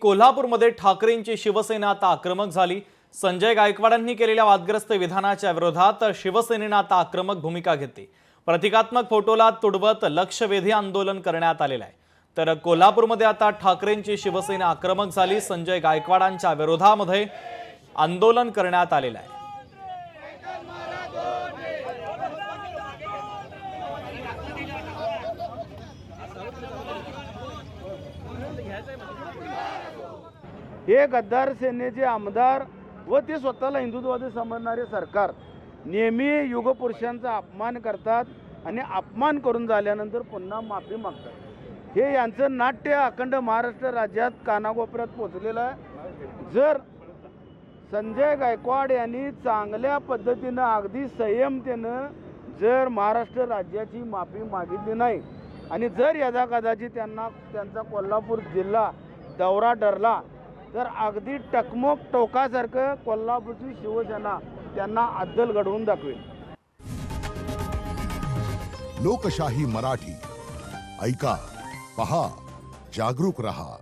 कोल्हापूरमध्ये ठाकरेंची शिवसेना आता आक्रमक झाली। संजय गायकवाडांनी केलेल्या वादग्रस्त विधानाच्या विरोधात शिवसेनेने आता आक्रमक भूमिका घेतली। प्रतिकात्मक फोटोला तुडवत लक्षवेधी आंदोलन करण्यात आलेले आहे। तर कोल्हापूरमध्ये आता ठाकरेंची शिवसेना आक्रमक झाली। संजय गायकवाडांच्या विरोधामध्ये आंदोलन करण्यात आलेले आहे। हे गद्दार सेनेचे आमदार व ते स्वतःला हिंदुत्ववादी समजणारे सरकार नेहमी युगपुरुषांचा अपमान करतात आणि अपमान करून झाल्यानंतर पुन्हा माफी मागतात। हे यांचं नाट्य अखंड महाराष्ट्र राज्यात कानाकोपऱ्यात पोहोचलेलं आहे। जर संजय गायकवाड यांनी चांगल्या पद्धतीनं अगदी संयमतेनं जर महाराष्ट्र राज्याची माफी मागितली नाही आणि जर यदाकदाचित त्यांचा कोल्हापूर जिल्हा दौरा ठरला तर अगदी टकमोक टोकासारखं कोल्हापूरची शिवसेना त्यांना अद्दल घडवून दाखवेल। लोकशाही मराठी ऐका, पहा, जागरूक रहा।